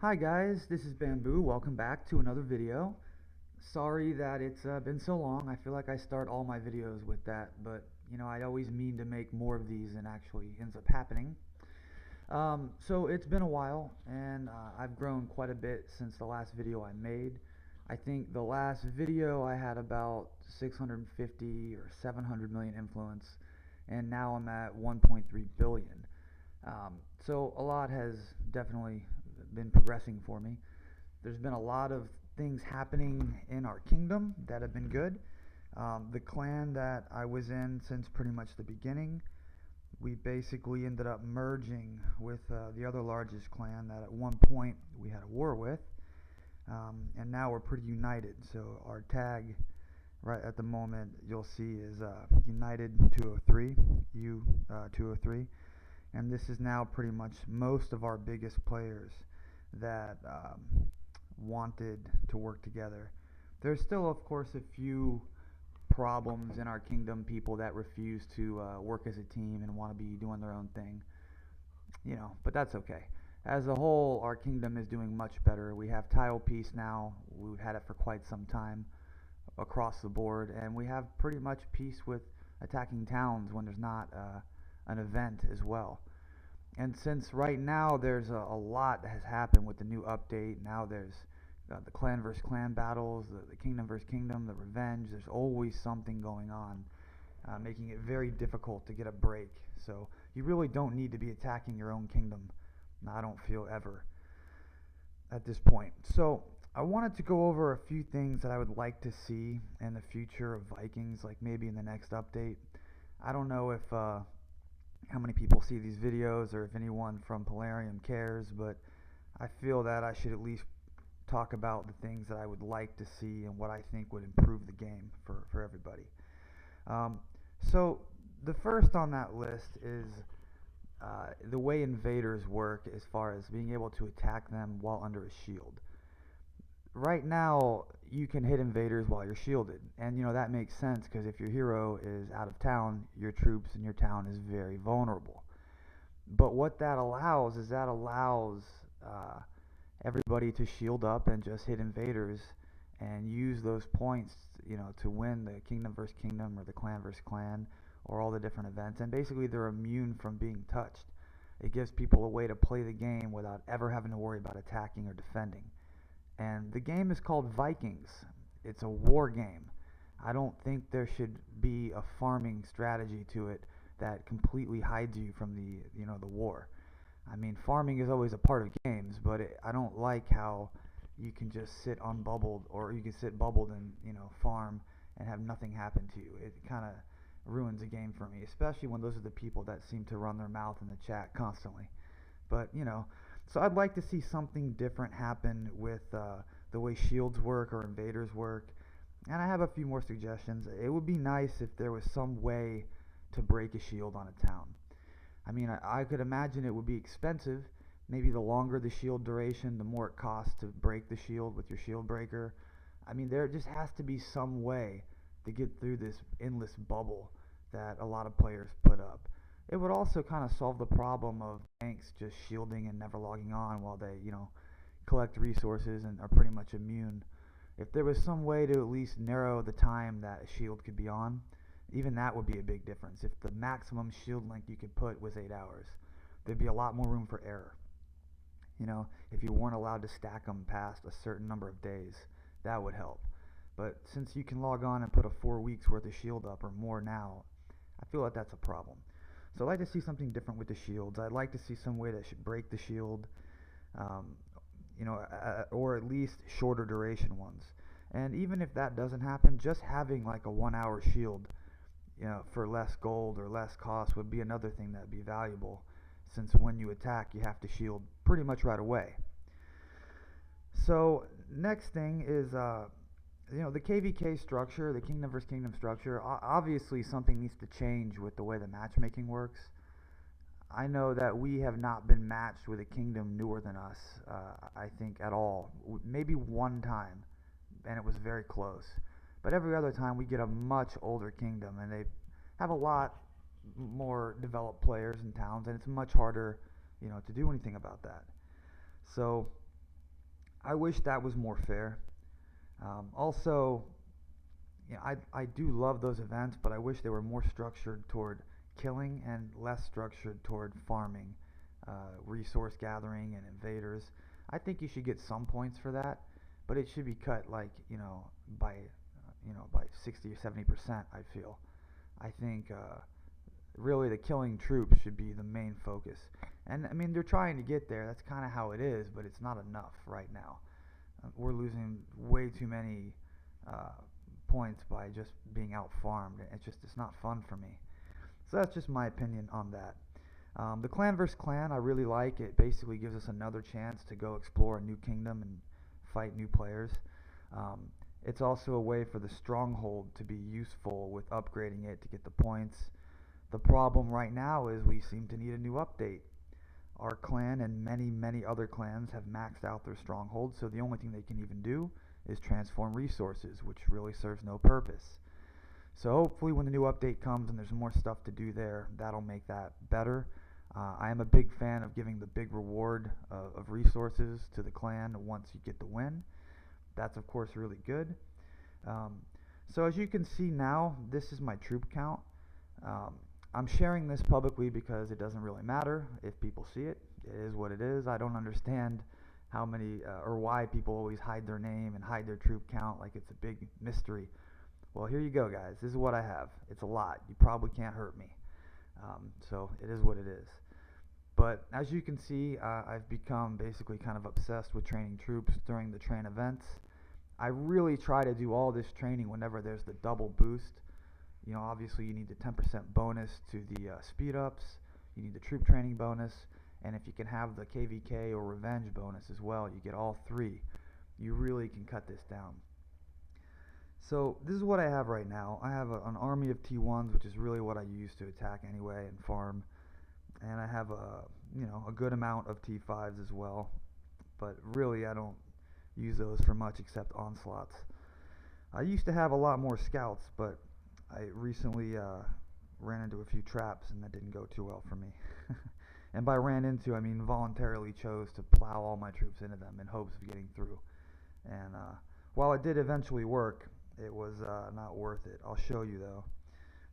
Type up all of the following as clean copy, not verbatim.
Hi guys, this is Bamboo. Welcome back to another video. Sorry that it's been so long. I feel like I start all my videos with that, but I always mean to make more of these than actually ends up happening. So it's been a while, and I've grown quite a bit since the last video I made. I think the last video I had about 650 or 700 million influence, and now I'm at 1.3 billion. So a lot has definitely been progressing for me. There's been a lot of things happening in our kingdom that have been good. The clan that I was in since pretty much the beginning, we basically ended up merging with the other largest clan that at one point we had a war with, and now we're pretty united. So our tag right at the moment you'll see is United 203, U 203, and this is now pretty much most of our biggest players that wanted to work together. There's still, of course, a few problems in our kingdom, people that refuse to work as a team and want to be doing their own thing, but that's okay. As a whole, our kingdom is doing much better. We have tile peace now. We've had it for quite some time across the board, and we have pretty much peace with attacking towns when there's not an event as well. And since right now there's a lot that has happened with the new update, now there's the clan versus clan battles, the kingdom versus kingdom, the revenge. There's always something going on, making it very difficult to get a break. So you really don't need to be attacking your own kingdom. I don't feel ever at this point. So I wanted to go over a few things that I would like to see in the future of Vikings, like maybe in the next update. I don't know if how many people see these videos or if anyone from Polarium cares, but I feel that I should at least talk about the things that I would like to see and what I think would improve the game for everybody. So the first on that list is the way invaders work as far as being able to attack them while under a shield. Right now you can hit invaders while you're shielded, and that makes sense because if your hero is out of town, your troops in your town is very vulnerable. But what that allows is everybody to shield up and just hit invaders and use those points to win the kingdom versus kingdom or the clan versus clan or all the different events, and basically they're immune from being touched. It gives people a way to play the game without ever having to worry about attacking or defending. And the game is called Vikings. It's a war game. I don't think there should be a farming strategy to it that completely hides you from the war. I mean, farming is always a part of games, but I don't like how you can just sit unbubbled, or you can sit bubbled and farm and have nothing happen to you. It kind of ruins a game for me, especially when those are the people that seem to run their mouth in the chat constantly. But so I'd like to see something different happen with the way shields work or invaders work. And I have a few more suggestions. It would be nice if there was some way to break a shield on a town. I mean, I could imagine it would be expensive. Maybe the longer the shield duration, the more it costs to break the shield with your shield breaker. I mean, there just has to be some way to get through this endless bubble that a lot of players put up. It would also kind of solve the problem of banks just shielding and never logging on while they, collect resources and are pretty much immune. If there was some way to at least narrow the time that a shield could be on, even that would be a big difference. If the maximum shield length you could put was 8 hours, there'd be a lot more room for error. If you weren't allowed to stack them past a certain number of days, that would help. But since you can log on and put a 4 weeks worth of shield up or more now, I feel like that's a problem. So I'd like to see something different with the shields. I'd like to see some way that should break the shield, or at least shorter duration ones. And even if that doesn't happen, just having like a 1 hour shield, for less gold or less cost would be another thing that would be valuable, since when you attack you have to shield pretty much right away. So next thing is the KVK structure, the kingdom versus kingdom structure. Obviously something needs to change with the way the matchmaking works. I know that we have not been matched with a kingdom newer than us, I think, at all. Maybe one time, and it was very close. But every other time we get a much older kingdom, and they have a lot more developed players and towns, and it's much harder, to do anything about that. So I wish that was more fair. Also, I do love those events, but I wish they were more structured toward killing and less structured toward farming, resource gathering, and invaders. I think you should get some points for that, but it should be cut like by 60 or 70%. I feel. I think really the killing troops should be the main focus. And I mean they're trying to get there. That's kind of how it is, but it's not enough right now. We're losing way too many uh, points by just being out farmed. It's not fun for me. So that's just my opinion on that. The clan versus clan I really like. It basically gives us another chance to go explore a new kingdom and fight new players. Um, it's also a way for the stronghold to be useful with upgrading it to get the points. The problem right now is we seem to need a new update. Our clan and many, many other clans have maxed out their strongholds, so the only thing they can even do is transform resources, which really serves no purpose. So hopefully when the new update comes and there's more stuff to do there, that'll make that better. I am a big fan of giving the big reward of resources to the clan once you get the win. That's of course really good. Um, so as you can see now, this is my troop count. Um, I'm sharing this publicly because it doesn't really matter if people see it. It is what it is. I don't understand how many or why people always hide their name and hide their troop count like it's a big mystery. Well, here you go, guys. This is what I have. It's a lot. You probably can't hurt me. So it is what it is. But as you can see, I've become basically kind of obsessed with training troops during the train events. I really try to do all this training whenever there's the double boost. Obviously you need the 10% bonus to the speed ups, you need the troop training bonus, and if you can have the KVK or revenge bonus as well, you get all three. You really can cut this down. So this is what I have right now. I have an army of T1s, which is really what I use to attack anyway and farm, and I have a good amount of T5s as well, but really I don't use those for much except onslaughts. I used to have a lot more scouts, but I recently ran into a few traps and that didn't go too well for me. And by ran into, I mean voluntarily chose to plow all my troops into them in hopes of getting through. And while it did eventually work, it was not worth it. I'll show you though.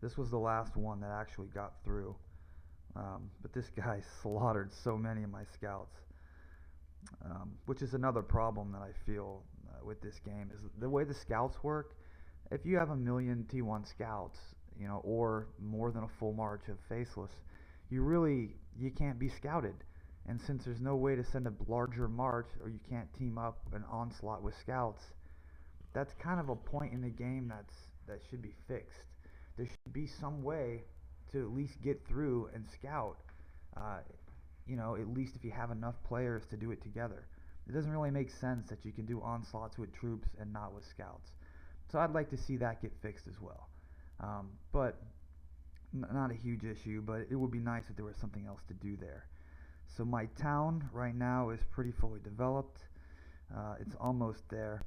This was the last one that actually got through. But this guy slaughtered so many of my scouts. Which is another problem that I feel with this game is the way the scouts work. If you have a million T1 scouts, or more than a full march of faceless, you can't be scouted. And since there's no way to send a larger march, or you can't team up an onslaught with scouts, that's kind of a point in the game that should be fixed. There should be some way to at least get through and scout. At least if you have enough players to do it together. It doesn't really make sense that you can do onslaughts with troops and not with scouts. So I'd like to see that get fixed as well. But not a huge issue, but it would be nice if there was something else to do there. So my town right now is pretty fully developed. It's almost there.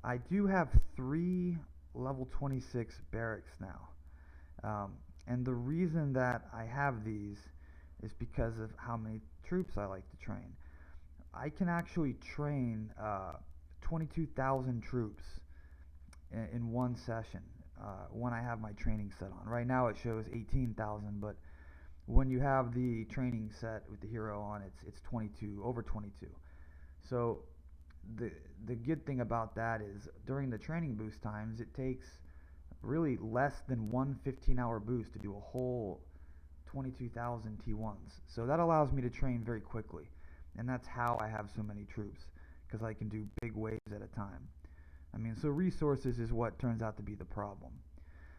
I do have 3 level 26 barracks now. And the reason that I have these is because of how many troops I like to train. I can actually train 22,000 troops in one session when I have my training set on. Right now it shows 18,000, but when you have the training set with the hero on, it's over 22. So the good thing about that is during the training boost times, it takes really less than one 15-hour boost to do a whole 22,000 T1s. So that allows me to train very quickly, and that's how I have so many troops, because I can do big waves at a time. I mean, so resources is what turns out to be the problem.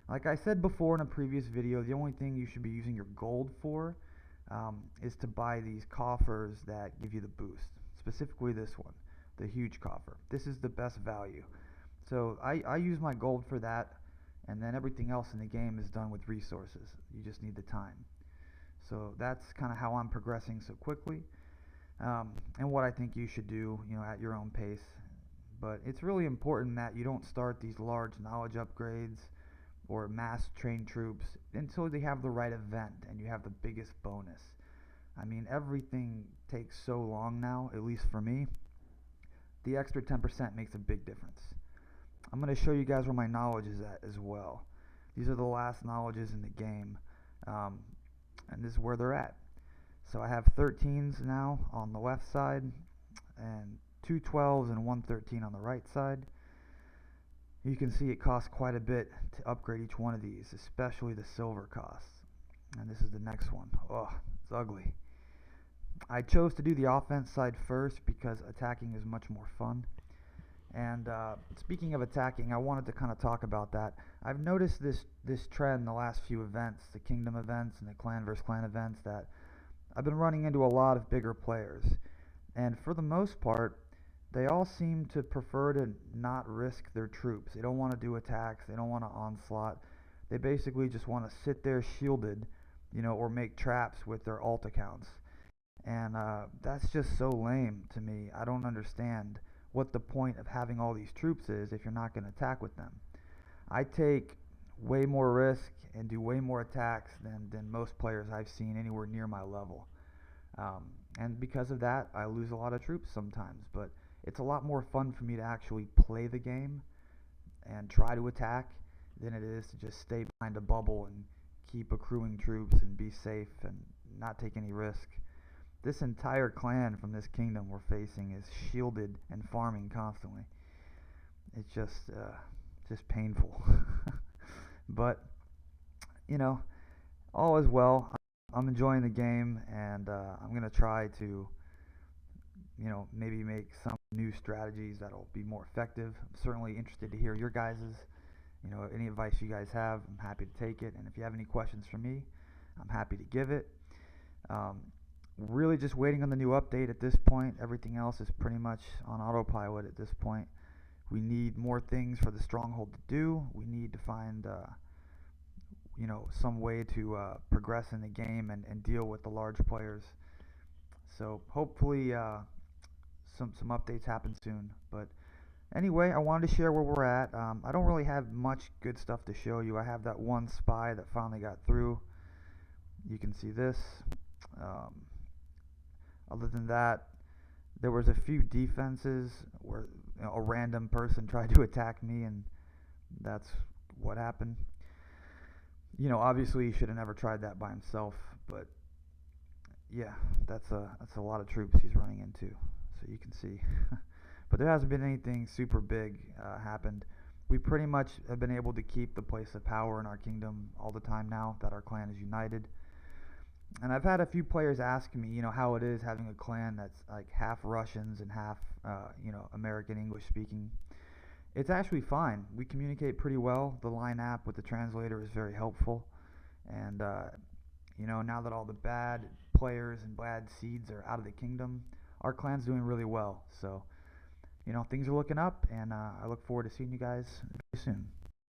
Like I said before in a previous video, the only thing you should be using your gold for is to buy these coffers that give you the boost. Specifically this one, the huge coffer. This is the best value. So I use my gold for that, and then everything else in the game is done with resources. You just need the time. So that's kind of how I'm progressing so quickly, and what I think you should do, at your own pace. But it's really important that you don't start these large knowledge upgrades or mass train troops until they have the right event and you have the biggest bonus. I mean, everything takes so long now, at least for me. the extra 10% makes a big difference. I'm going to show you guys where my knowledge is at as well. These are the last knowledges in the game, and this is where they're at. So I have 13s now on the left side, and 2 12s and 1 13 on the right side. You can see it costs quite a bit to upgrade each one of these, especially the silver costs. And this is the next one. Oh, it's ugly. I chose to do the offense side first because attacking is much more fun. And speaking of attacking, I wanted to kind of talk about that. I've noticed this trend in the last few events, the kingdom events and the clan versus clan events, that I've been running into a lot of bigger players. And for the most part, they all seem to prefer to not risk their troops. They don't want to do attacks. They don't want to onslaught. They basically just want to sit there shielded, or make traps with their alt accounts. And that's just so lame to me. I don't understand what the point of having all these troops is if you're not going to attack with them. I take way more risk and do way more attacks than most players I've seen anywhere near my level. And because of that, I lose a lot of troops sometimes. But it's a lot more fun for me to actually play the game and try to attack than it is to just stay behind a bubble and keep accruing troops and be safe and not take any risk. This entire clan from this kingdom we're facing is shielded and farming constantly. It's just painful. But all is well. I'm enjoying the game, and I'm gonna try to maybe make some new strategies that'll be more effective. I'm certainly interested to hear your guys's, any advice you guys have. I'm happy to take it, and if you have any questions for me, I'm happy to give it. Really just waiting on the new update at this point. Everything else is pretty much on autopilot at this point. We need more things for the stronghold to do. We need to find some way to progress in the game and deal with the large players. So hopefully some updates happen soon. But anyway, I wanted to share where we're at. I don't really have much good stuff to show you. I have that one spy that finally got through. You can see this. Other than that, there was a few defenses where a random person tried to attack me, and that's what happened. Obviously he should have never tried that by himself, but yeah, that's a lot of troops he's running into, so you can see. But there hasn't been anything super big happened. We pretty much have been able to keep the place of power in our kingdom all the time now that our clan is united. And I've had a few players ask me, how it is having a clan that's like half Russians and half, American English speaking. It's actually fine. We communicate pretty well. The Line app with the translator is very helpful. And, now that all the bad players and bad seeds are out of the kingdom, our clan's doing really well. So, things are looking up, and I look forward to seeing you guys very soon.